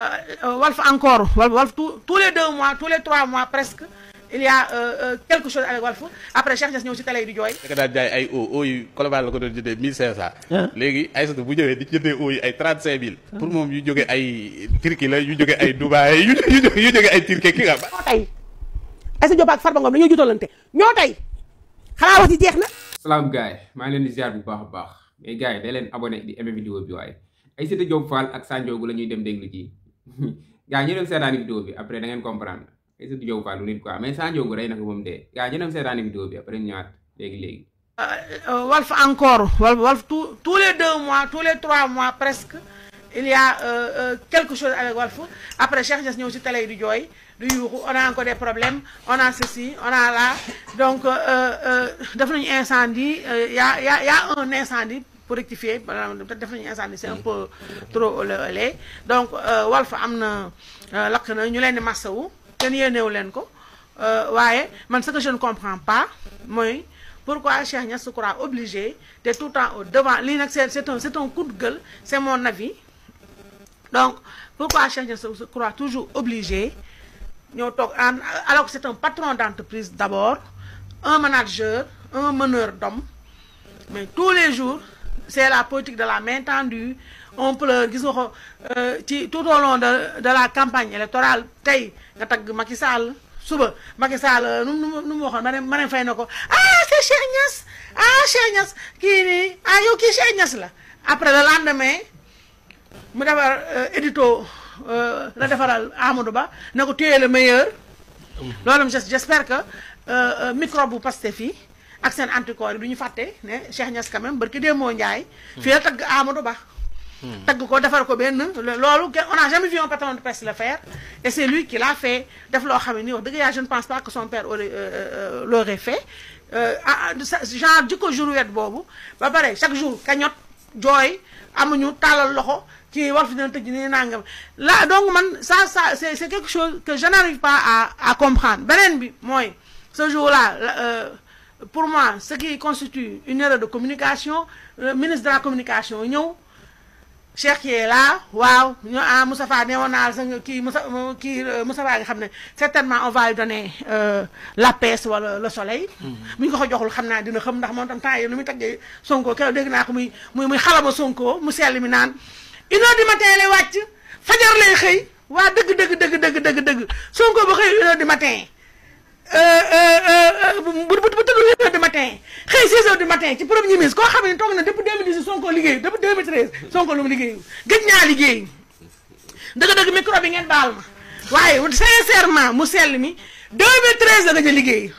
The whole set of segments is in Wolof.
Walf encore Walf tous les 2 mois tous les 3 mois presque il y a quelque chose avec Walf après Cheikh Niass ñëw ci télé yi di jooy. da nga daan jaay ay eau yu Colobane la ko doon jëndee 1500. léegi Aïssatou bu ñëwee di jëndee eau yi ay 35000. pour moom yu jóge ay Turquie la yu jóge ay Dubaï yu jóge ay Turquie ki nga xam. ñoo tey Aïssatou Diop ak Farba Ngom dañoo jutalante ñoo tey xanaa wax ci jeex na. salaam gars yi maa ngi leen di ziar bu baax a baax mais gars yi day leen abonné di aimer vidéo bi waaye Aïssatou Diop Fall ak Sandiogou la ñuy dem déglu ji gars ñu dem seetaani vidéo bi après da ngeen comprendre Aïssatou Diop Fall lu nit quoi mais Sandiogou rey na ko moom dee gars ñu dem seetaani vidéo bi après ñu ñëwaat léegi. Walf encore Walf tous les 2 mois tous les 3 mois presque il y a quelque chose avec Walf après Cheikh Niass ñëw ci télé yi di jooy du yuuxu on a encore des problèmes on a ceci on a là donc def nañu incendie y a un incendie pour rectifier def nañu incendie c'est un peu trop élevé donc Walf am na lakk na ñu leen di massawu kenn yéenewu leen ko waaye man ce que je ne comprends pas mooy pourquoi Cheikh Niass se croit obligé de tout le temps au devant lii nag c'est un coup de gueule c'est mon avis donc pourquoi Cheikh Niass se croit toujours obligé ñoo toog alors que c'est un patron d'entreprise d'abord un manager un meneur d'hommes mais tous les jours c'est la politique de la main tendue on pleure gis nga ko ci tout au long de la campagne électorale tey nga tagg Macky Sall suba Macky Sall nu mu waxoon Marème Faye na ko c'est Cheikh Niass Cheikh Niass kii nii yow kii Cheikh Niass la après le lendemain mu defar édito la defaral Amadou Ba na ko téye le meilleur loolu j'espère que microbe bu Pastef fii ak seen anticorps yi du ñu fàtte ne Cheikh Niass quand même barki démoo Ndiaye fii la tagg Amadou Ba tagg ko defar ko benn loolu on n'a jamais vu un patron de presse le faire et c'est lui qui l'a fait def loo xam ne nii wax dëgg yàlla je ne pense pas que son père l'aurait fait genre jikko jourouette boobu ba pare chaque jour kañot jooy amuñu tàllal loxo ci Walf dina tëj ni nangam là donc man ça c'est quelque chose que je n'arrive pas à comprendre beneen bi mooy ce jour-là pour moi ce qui constitue une erreur de communication le ministre de la communication ñëw Cheikh qui est là waaw ñu Moustapha ne woon naa kii Moustapha nga xam ne certainement on va lui donner l'APS wala le soleil bu ñu ko joxul xam naa dina xam ndax moom tam temps yi lu muy taggee Sonko keroog dégg naa ko muy xalama Sonko mu sell mi naan 1h du matin lay wàcc fajar lay xëy waa dëgg Sonko ba xëy 1h du matin bu tëddul 1h du matin xëy 6h du matin ci premier ministre koo xam ne toog na depuis 2018 Sonko liggéey depuis 2013 Sonko lu mu liggéey gëj naa liggéey dëgg micro bi ngeen baal ma waaye sincèrement mu sell mi 2013 la gëj a liggéey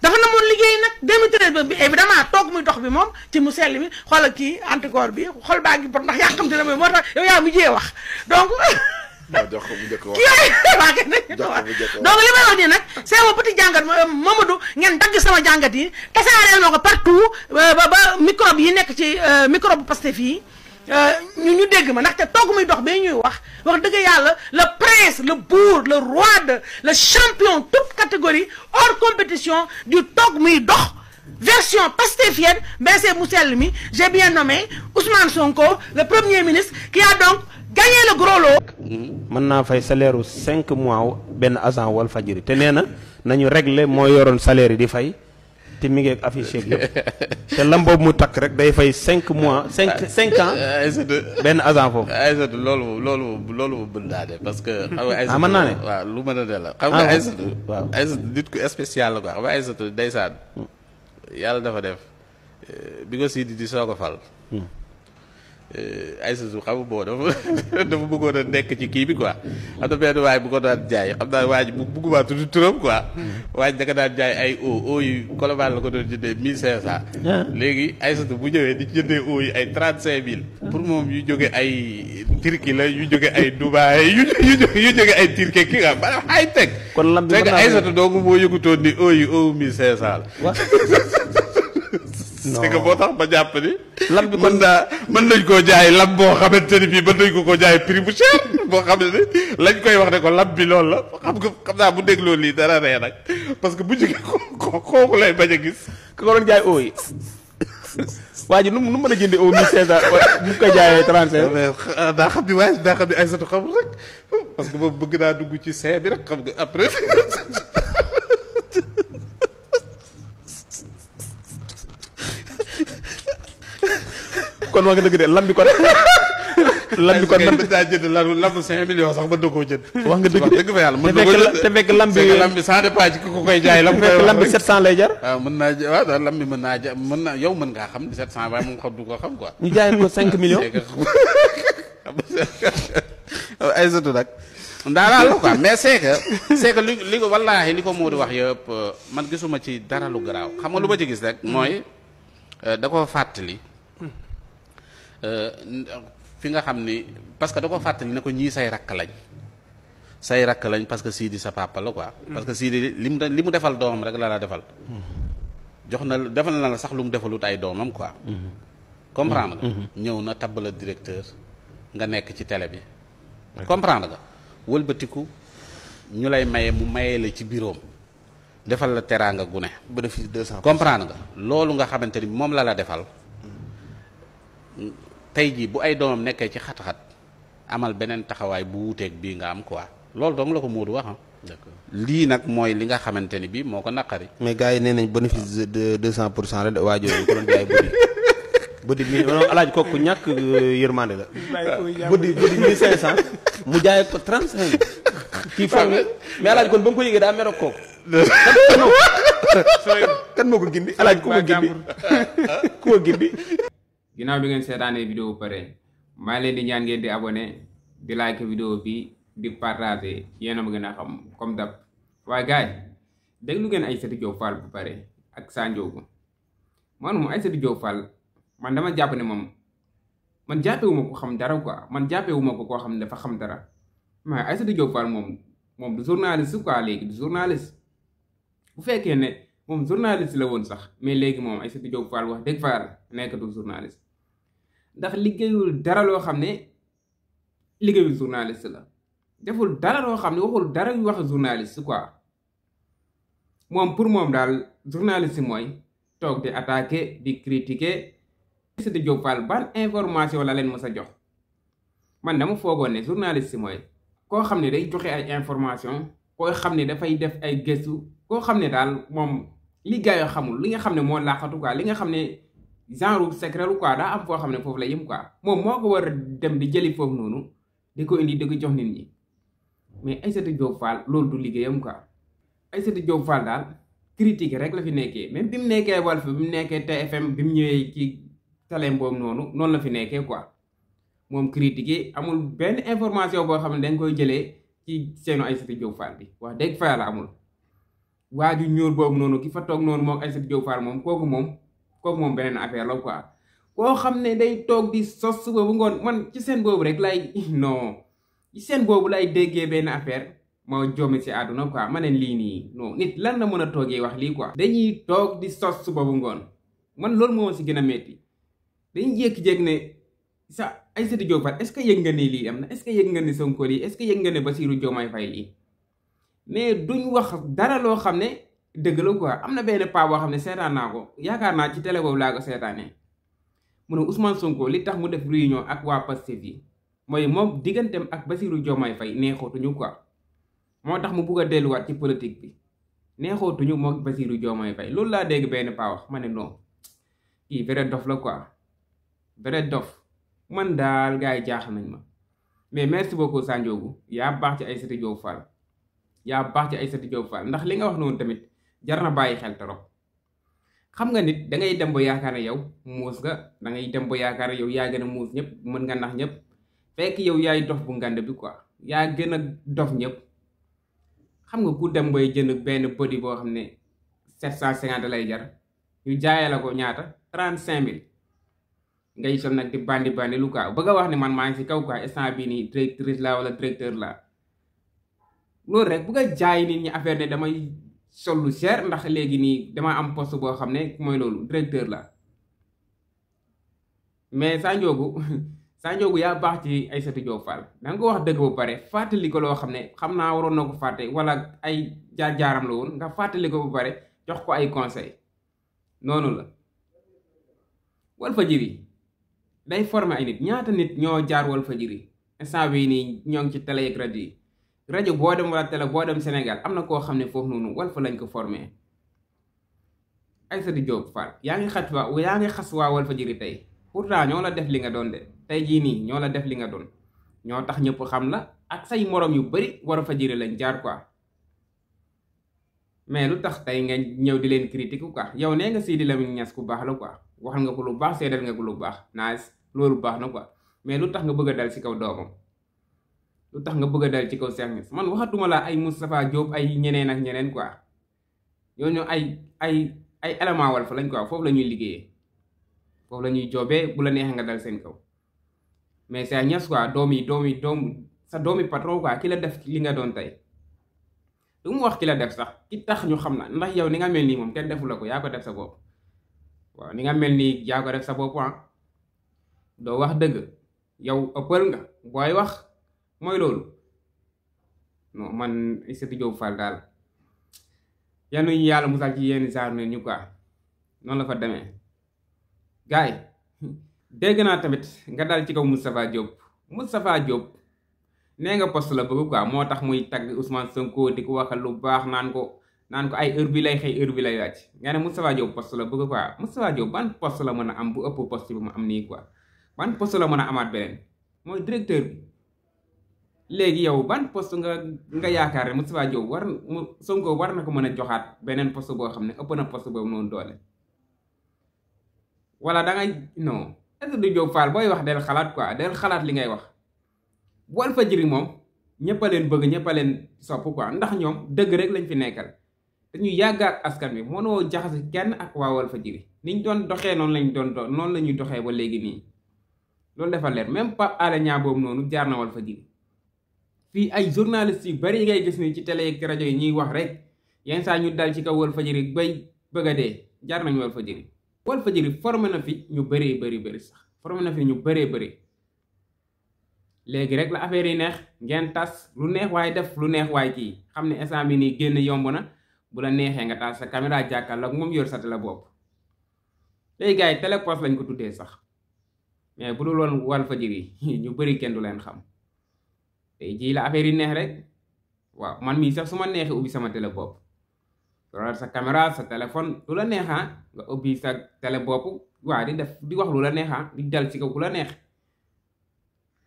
dafa na moon liggéey nag 2013 bi évidemment toog muy dox bi moom ci mu sell mi xoolal kii anticorps bi xool baa ngi pot ndax yàqamte na moo tax yow yaa mujjee wax donc jox ko bu njëkk wax donc li may wax nii nag c'est un petit jàngat Mamadou ngeen dagg sama jàngat yi tasaareel ma ko partout ba microbe yi nekk ci microbe Pastef yi ñu dégg ma ndaxte toog muy dox ba ñuy wax dëgg yàlla le prince le bourg le roi le champion toute catégorie hors compétition du toog muy dox version pastefienne ben c'est Moussel mi j'ai bien nommé Ousmane Sonko le premier ministre qui a donc gagné le gros lot. mën naa fay salaire u 5 mois benn agent Walfadjri te nee na nañu régler moo yoroon salaire yi di fay te mi ngi ak affiché yëpp te lam boobu mu takk rek day fay 5 mois 5 ans benn agent foofu. Aïssatou loolu mën naa de parce que. xam nga Aïssatou mën naa ne waaw lu mën a de la. xam nga Aïssatou waaw Aïssatou nit ku spécial la quoi xam nga Aïssatou ndeysaan yàlla dafa def bi nga Sidi di soog a fal. Aïssatou xam nga boo dafa bëggoon a nekk ci kii bi quoi xam na benn waay bu ko daan jaay xam naa waa ji bu bëgguma tudd turam quoi waa ji da ka daan jaay ay eau yu Colobane la ko doon jëndee 1500. léegi Aïssatou bu ñëwee di jëndee eau yi ay 35000 pour moom yu jóge ay Turquie la yu jóge ay Dubaï yu jóge ay Turquie ki nga maanaam ay teg. kon lam bi mën naa Aïssatou dong moo yëgutoon ni eau yi eau 1500 la. c'est que boo tax ba jàpp ni. lam bi mën nañ koo jaay lam boo xamante ni bii mën nañ ko jaay prix bu cher boo xam ne lañ koy wax ne ko lam bi loolu la xam naa bu dégloo lii dara ree nag parce que bu jógee kooku lay bañ a gis. ku ko doon jaay ooy waa ji nu mu mën a jëndee au 1500 mu koy jaayee 35. mais daa xam ni waaye daa xam ni Aïssatou xamul rek parce que boobu bëgg naa dugg ci see bi rek xam nga après. kon wax nga dëgg de lam bi kon. lam bi kon man mën naa jënd lamb 5 millions sax mën na koo jënd. wax nga dëgg dëgg fa yàlla mën na ko jënd te fekk lam bi lam bi sans dépend ci ku ko koy jaay. lam fekk lam bi 700 lay jar. waaw mën naa waaw daal lam bi mën naa ja mën naa yow mën ngaa xam 700 waaye moom xam du ko xam quoi. ñu jaay ko 5 millions. Aïssatou nag daanaka la quoi mais c'est que li ko wallaahi li ko Modou wax yëpp man gisuma ci dara lu garaaw xam nga lu ma ci gis rek mooy da ko fàttali fi nga xam ni parce que da ko fàttali ne ko ñii say rakk lañ parce que Sidi sa papa la quoi. parce que Sidi li mu defal doomam rek la defal. jox na defal na la sax lu mu defalut ay doomam quoi. comprendre nga. ñëw na tabb la directeur nga nekk ci télé bi. comprendre nga wëlbatiku ñu lay maye mu maye la ci bureau defal la teraanga gune. bénéfice 200. comprendre nga loolu nga xamante ni moom la defal. tey jii bu ay doomam nekkee ci xat-xat amal beneen taxawaay bu wuuteeg bii nga am quoi loolu dong la ko Modou wax d'accord lii nag mooy li nga xamante ni bii moo ko naqari. mais gars yi nee nañ bénéfice de 200% rek waa jooju ko doon jaay bëdi mi maanaam alaaj kooku ñàkk yërmande la. bëdi 1500 mu jaay ko 35. kii foog mais alaaj kon ba mu ko yëgee daa merok kooku. kan moo ko gindi alaaj ku ko gindi ku ko gindi. ginnaaw bi ngeen seetaanee vidéo bu pare maa ngi leen di ñaan ngeen di abonné di like vidéo bi di partager yéen a ma gën a xam comme dab waaye gars yi déglu ngeen Aïssatou Diop Fall bu pare ak Sa Ndiogou man moom Aïssatou Diop Fall man dama jàpp ne moom man jàppewuma ko xam dara quoi man jàppewuma ko koo xam ne dafa xam dara mais Aïssatou Diop Fall moom du journaliste quoi léegi du journaliste bu fekkee ne moom journaliste la woon sax mais léegi moom Aïssatou Diop Fall wax dëgg fa yàlla nekkatul journaliste ndax liggéeyul dara loo xam ne liggéeyul journaliste la deful dara loo xam ne waxul dara yu wax journaliste quoi moom pour moom daal journaliste mooy toog di attaquer di critiquer. Aïssatou Diop Fall ban information la leen mës a jox man dama foogoon ne journaliste mooy koo xam ne day joxe ay information koo xam ne dafay def ay gëstu koo xam ne daal moom li gaa yoo xamul li nga xam ne moo laaxatu quoi li nga xam ne genre secret lu quoi daa am foo xam ne foofu la yëm quoi moom moo ko war a dem di jëli foofu noonu di ko indi di ko jox nit ñi mais Aïssatou Diop Fall loolu du liggéeyam quoi Aïssatou Diop Fall daal critique rek la fi nekkee même bi mu nekkee Walf bi mu nekkee TFM bi mu ñëwee ci télé boobu noonu la fi nekkee quoi moom critique amul benn information boo xam ne dañ koy jëlee ci seenu Aïssatou Diop Fall bi wax dëgg fa yàlla amul waa ju ñuul boobu noonu ki fa toog noonu moom Aïssatou Diop Fall moom kooku moom beneen affaire la quoi koo xam ne day toog di sos suba bu ngoon man ci seen boobu rek lay non ci seen boobu lay déggee benn affaire moo joomi si àdduna quoi ma ne lii nii non nit lan la mën a toogee wax lii quoi dañuy toog di sos suba bu ngoon man loolu moo si gën a metti dañuy jékki-jékki ne sa Aïssatou Diop Fall est-ce que yëg nga ne lii am na est-ce que yëg nga ne Sonko lii est-ce que yëg nga ne Bassirou Diomaye Faye lii mais duñ wax dara loo xam ne dëgg la quoi am na benn paa boo xam ne seetaan naa ko yaakaar naa ci télé boobu laa ko seetaanee mu ne Ousmane Sonko li tax mu def réunion ak waa Pastef yi mooy moom digganteem ak Bassirou Diomaye Faye neexootuñu quoi moo tax mu bugg a delluwaat ci politique bi neexootuñu moom Bassirou Diomaye Faye loolu laa dégg benn paa wax ma ne non kii vrai dof la quoi vrai dof man daal gars yi jaaxal nañ ma mais merci beaucoup Sa Ndiogou yaa baax ci Aïssatou Diop Fall yaa baax ci Aïssatou Diop Fall ndax li nga wax noonu tamit jar na bàyyi xel trop xam nga nit da ngay dem ba yaakaar ne yow muus nga da ngay dem ba yaakaar ne yow yaa gën a muus ñëpp mën nga nax ñëpp fekk yow yaay dof bu ngand bi quoi yaa gën a dof ñëpp xam nga ku dem bay jënd benn body boo xam ne 750 lay jar ñu jaayee la ko ñaata 35000 ngay sol nag di bandi lu quoi bëgg a wax ne man maa ngi si kaw quoi instant bii nii directrice la wala directeur la loolu rek bëgg a jaay nit ñi affaire ne damay sol lu cher ndax léegi nii dama am poste boo xam ne mooy loolu directeur la mais Sa Ndiogou yaa baax ci Aïssatou Diop Fall da nga ko wax dëgg ba pare fàttali ko loo xam ne xam naa waroon na ko fàtte wala ay jaar-jaaram la woon nga fàttali ko ba pare jox ko ay conseil noonu la Walfadjri day former ay nit ñaata nit ñoo jaar Walfadjri instant bii nii ñoo ngi ci télé ak rajo yi rajo boo dem wala télé boo dem Sénégal am na koo xam ne foofu noonu Walf lañ ko formé Aïssatou Diop Fall yaa ngi xas waa Walfadjri tey pourtant ñoo la def li nga doon de tey jii nii ñoo la def li nga doon ñoo tax ñëpp xam la ak say morom yu bari Walfadjri lañ jaar quoi mais lu tax tey nga ñëw di leen critique quoi yow nee nga Sidi Lamine Niass ku baax la quoi waxal nga ko lu baax seedal nga ko lu baax nice loolu baax na quoi mais lu tax nga bëgg a dal ci kaw doomam lu tax nga bëgg a dal ci kaw Cheikh Niass man waxatuma la ay Moustapha Diop ay ñeneen ak ñeneen quoi ñooñu ay élément Walf lañ quoi foofu la ñuy liggéeyee foofu la ñuy joobee bu la neexee nga dal seen kaw mais Cheikh Niass quoi sa doomi patron quoi ki la def li nga doon tey du mu wax ki la def sax ki tax ñu xam na ndax yow ni nga mel nii moom kenn defu la ko yaa ko def sa bopp waaw ni nga mel nii yaa ko def sa bopp doo wax dëgg yow ëppal nga booy wax mooy loolu non man Aïssatou Diop Fall daal yal nañu yàlla musal ci yenn genre ne ñu quoi noonu la fa demee gars yi dégg naa tamit nga dal ci kaw Moustapha Diop nee nga poste la bëgg quoi moo tax muy tagg Ousmane Sonko di ko waxal lu baax naan ko ay heure bi lay xëy heure bi lay wàcc nga ne Moustapha Diop poste la bëgg quoi Moustapha Diop ban poste la mën a am bu ëpp poste bi mu am nii quoi ban poste la mën a amaat beneen mooy directeur bi léegi yow ban poste nga yaakaar ne Moustapha Diop Sonko war na ko mën a joxaat beneen poste boo xam ne ëpp na poste boobu noonu doole wala da ngay non Aïssatou Diop Fall booy wax del xalaat quoi del xalaat li ngay wax Walfadjri moom ñëpp a leen bëgg ñëpp a leen sopp quoi ndax ñoom dëgg rek lañ fi nekkal dañu yàgg ak askan bi mënoo jaxase kenn ak waa Walfadjri niñ doon doxee noonu la ñuy doxee ba léegi nii loolu dafa leer même Pape Alé Niang boobu noonu jaar na Walfadjri fii ay journalistes yu bari yi ngay gis ni ci télé ak rajo yi ñuy wax rek yenn saa ñu dal ci kaw Walfadjri bay bëgg a dee jaar nañu Walfadjri formé na fi ñu bëree sax formé na fi ñu bëree léegi rek la affaire yi neex ngeen tas lu neex waaye def lu neex waaye kii xam ne instant bi nii génn yomb na bu la neexee nga taal sa caméra jàkkaarloo ak moom yor sa télé bopp léegi gars yi téléposte lañ ko tuddee sax mais bu dul woon Walfadjri ñu bëri kenn du leen xam tey jii la affaire yi neex rek waaw man mii sax su ma neexee ubbi sama télé bopp yoral sa caméra sa téléphone lu la neexaa nga ubbi sa télé bopp waaw di wax lu la neexaa di dal ci kaw ku la neex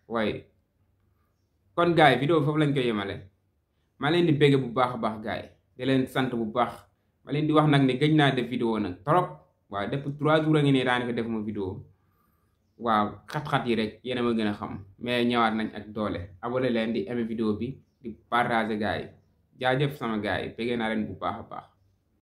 waaye kon gars yi vidéo foofu lañ koy yemale maa leen di bégge bu baax a baax gars yi di leen sant bu baax ma leen di wax nag ne gëj naa def vidéo nag trop waaw depuis 3 jours a ngi ne daanaka def ma vidéo waaw xat-xat yi rek yéen a ma gën a xam mais ñëwaat nañ ak doole abonné leen di aimer vidéo bi di partager gars yi jaajëf sama gars yi bégge naa leen bu baax a baax